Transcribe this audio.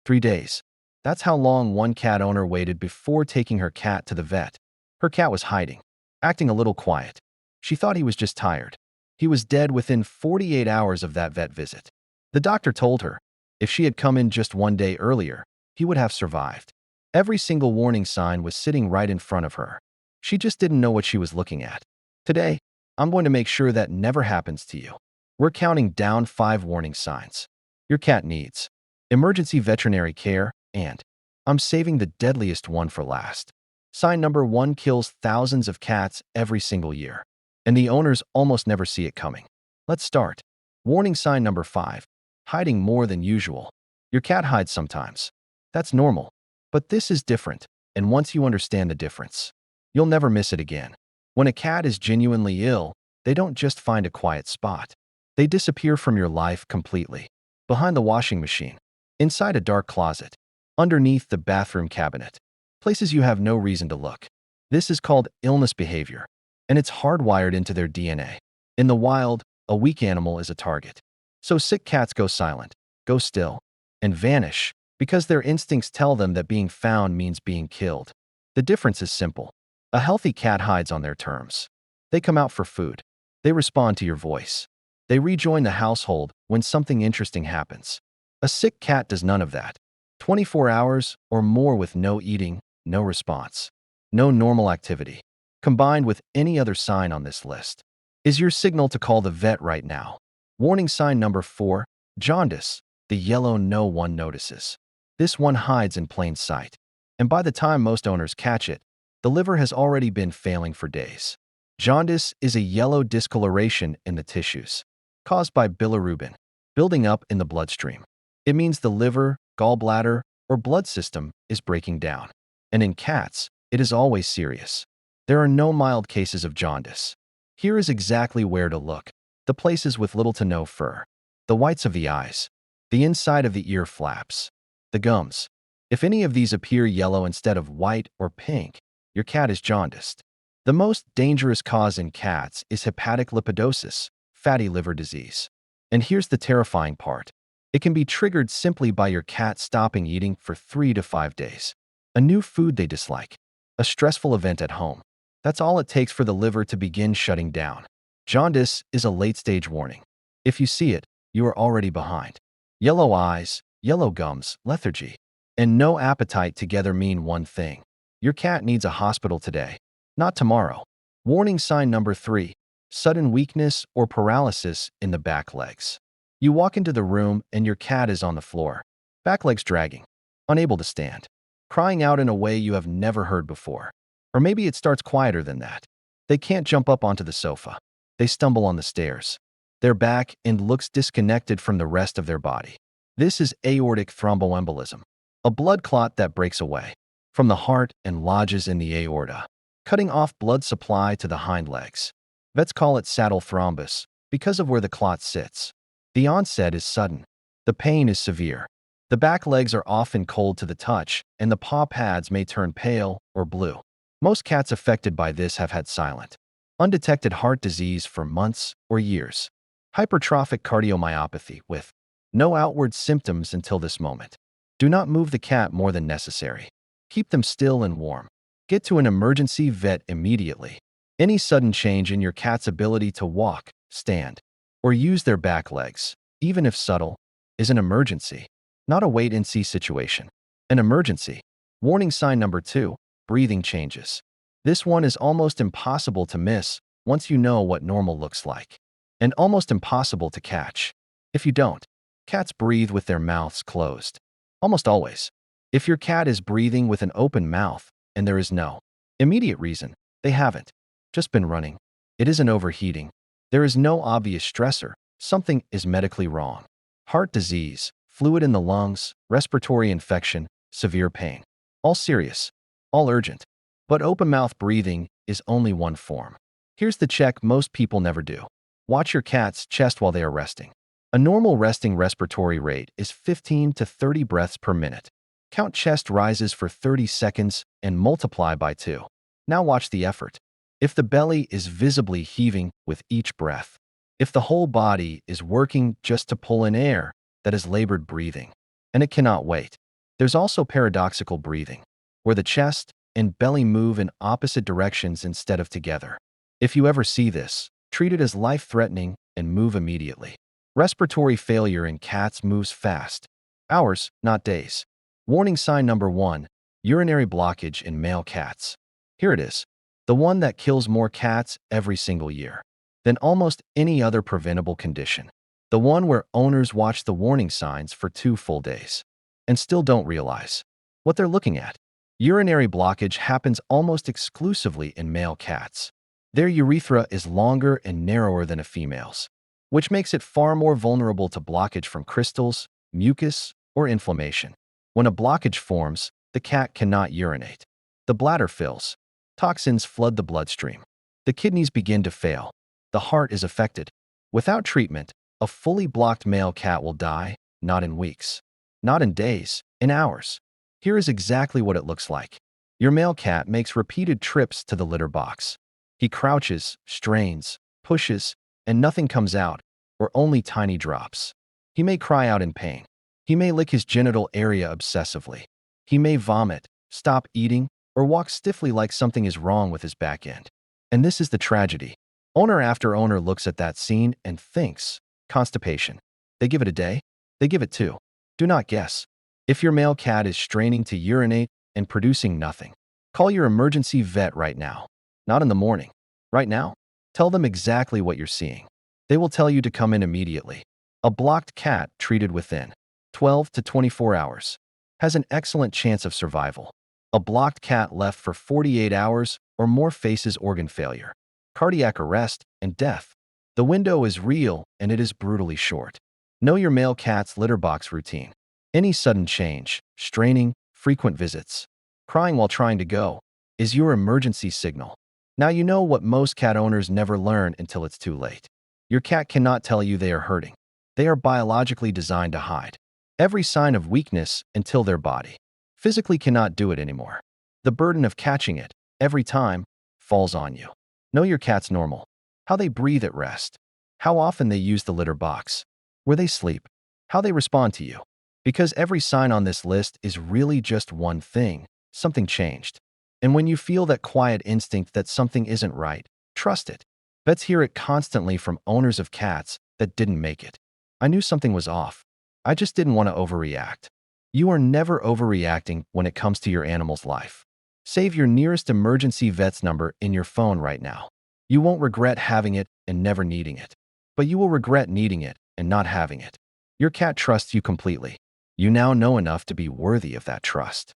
3 days. That's how long one cat owner waited before taking her cat to the vet. Her cat was hiding, acting a little quiet. She thought he was just tired. He was dead within 48 hours of that vet visit. The doctor told her, if she had come in just 1 day earlier, he would have survived. Every single warning sign was sitting right in front of her. She just didn't know what she was looking at. Today, I'm going to make sure that never happens to you. We're counting down 5 warning signs your cat needs emergency veterinary care, and I'm saving the deadliest one for last. Sign number 1 kills thousands of cats every single year, and the owners almost never see it coming. Let's start. Warning sign number 5. Hiding more than usual. Your cat hides sometimes. That's normal. But this is different, and once you understand the difference, you'll never miss it again. When a cat is genuinely ill, they don't just find a quiet spot. They disappear from your life completely. Behind the washing machine, inside a dark closet, underneath the bathroom cabinet, places you have no reason to look. This is called illness behavior, and it's hardwired into their DNA. In the wild, a weak animal is a target. So sick cats go silent, go still, and vanish because their instincts tell them that being found means being killed. The difference is simple. A healthy cat hides on their terms. They come out for food. They respond to your voice. They rejoin the household when something interesting happens. A sick cat does none of that. 24 hours or more with no eating, no response, no normal activity, combined with any other sign on this list, is your signal to call the vet right now. Warning sign number 4, jaundice, the yellow no one notices. This one hides in plain sight, and by the time most owners catch it, the liver has already been failing for days. Jaundice is a yellow discoloration in the tissues, caused by bilirubin, building up in the bloodstream. It means the liver, gallbladder, or blood system is breaking down. And in cats, it is always serious. There are no mild cases of jaundice. Here is exactly where to look. The places with little to no fur. The whites of the eyes. The inside of the ear flaps. The gums. If any of these appear yellow instead of white or pink, your cat is jaundiced. The most dangerous cause in cats is hepatic lipidosis, fatty liver disease. And here's the terrifying part. It can be triggered simply by your cat stopping eating for 3 to 5 days. A new food they dislike. A stressful event at home. That's all it takes for the liver to begin shutting down. Jaundice is a late-stage warning. If you see it, you are already behind. Yellow eyes, yellow gums, lethargy, and no appetite together mean one thing. Your cat needs a hospital today, not tomorrow. Warning sign number 3, sudden weakness or paralysis in the back legs. You walk into the room and your cat is on the floor, back legs dragging, unable to stand, crying out in a way you have never heard before. Or maybe it starts quieter than that. They can't jump up onto the sofa. They stumble on the stairs. Their back end looks disconnected from the rest of their body. This is aortic thromboembolism, a blood clot that breaks away from the heart and lodges in the aorta, cutting off blood supply to the hind legs. Vets call it saddle thrombus because of where the clot sits. The onset is sudden. The pain is severe. The back legs are often cold to the touch, and the paw pads may turn pale or blue. Most cats affected by this have had silent, undetected heart disease for months or years. Hypertrophic cardiomyopathy with no outward symptoms until this moment. Do not move the cat more than necessary. Keep them still and warm. Get to an emergency vet immediately. Any sudden change in your cat's ability to walk, stand, or use their back legs, even if subtle, is an emergency, not a wait-and-see situation. An emergency. Warning sign number 2, breathing changes. This one is almost impossible to miss once you know what normal looks like, and almost impossible to catch. If you don't, cats breathe with their mouths closed. Almost always. If your cat is breathing with an open mouth and there is no immediate reason, they haven't just been running. It isn't overheating. There is no obvious stressor. Something is medically wrong. Heart disease, fluid in the lungs, respiratory infection, severe pain. All serious, all urgent. But open mouth breathing is only one form. Here's the check most people never do. Watch your cat's chest while they are resting. A normal resting respiratory rate is 15 to 30 breaths per minute. Count chest rises for 30 seconds and multiply by 2. Now watch the effort. If the belly is visibly heaving with each breath, if the whole body is working just to pull in air, that is labored breathing, and it cannot wait. There's also paradoxical breathing, where the chest and belly move in opposite directions instead of together. If you ever see this, treat it as life-threatening and move immediately. Respiratory failure in cats moves fast. Hours, not days. Warning sign number 1, urinary blockage in male cats. Here it is, the one that kills more cats every single year than almost any other preventable condition. The one where owners watch the warning signs for 2 full days and still don't realize what they're looking at. Urinary blockage happens almost exclusively in male cats. Their urethra is longer and narrower than a female's, which makes it far more vulnerable to blockage from crystals, mucus, or inflammation. When a blockage forms, the cat cannot urinate. The bladder fills. Toxins flood the bloodstream. The kidneys begin to fail. The heart is affected. Without treatment, a fully blocked male cat will die, not in weeks, not in days, in hours. Here is exactly what it looks like. Your male cat makes repeated trips to the litter box. He crouches, strains, pushes, and nothing comes out, or only tiny drops. He may cry out in pain. He may lick his genital area obsessively. He may vomit, stop eating, or walk stiffly like something is wrong with his back end. And this is the tragedy. Owner after owner looks at that scene and thinks, constipation. They give it a day. They give it 2. Do not guess. If your male cat is straining to urinate and producing nothing, call your emergency vet right now. Not in the morning. Right now. Tell them exactly what you're seeing. They will tell you to come in immediately. A blocked cat treated within 12 to 24 hours has an excellent chance of survival. A blocked cat left for 48 hours or more faces organ failure, cardiac arrest, and death. The window is real and it is brutally short. Know your male cat's litter box routine. Any sudden change, straining, frequent visits, crying while trying to go, is your emergency signal. Now you know what most cat owners never learn until it's too late. Your cat cannot tell you they are hurting. They are biologically designed to hide every sign of weakness until their body physically cannot do it anymore. The burden of catching it, every time, falls on you. Know your cat's normal. How they breathe at rest. How often they use the litter box. Where they sleep. How they respond to you. Because every sign on this list is really just one thing. Something changed. And when you feel that quiet instinct that something isn't right, trust it. Vets hear it constantly from owners of cats that didn't make it. I knew something was off. I just didn't want to overreact. You are never overreacting when it comes to your animal's life. Save your nearest emergency vet's number in your phone right now. You won't regret having it and never needing it. But you will regret needing it and not having it. Your cat trusts you completely. You now know enough to be worthy of that trust.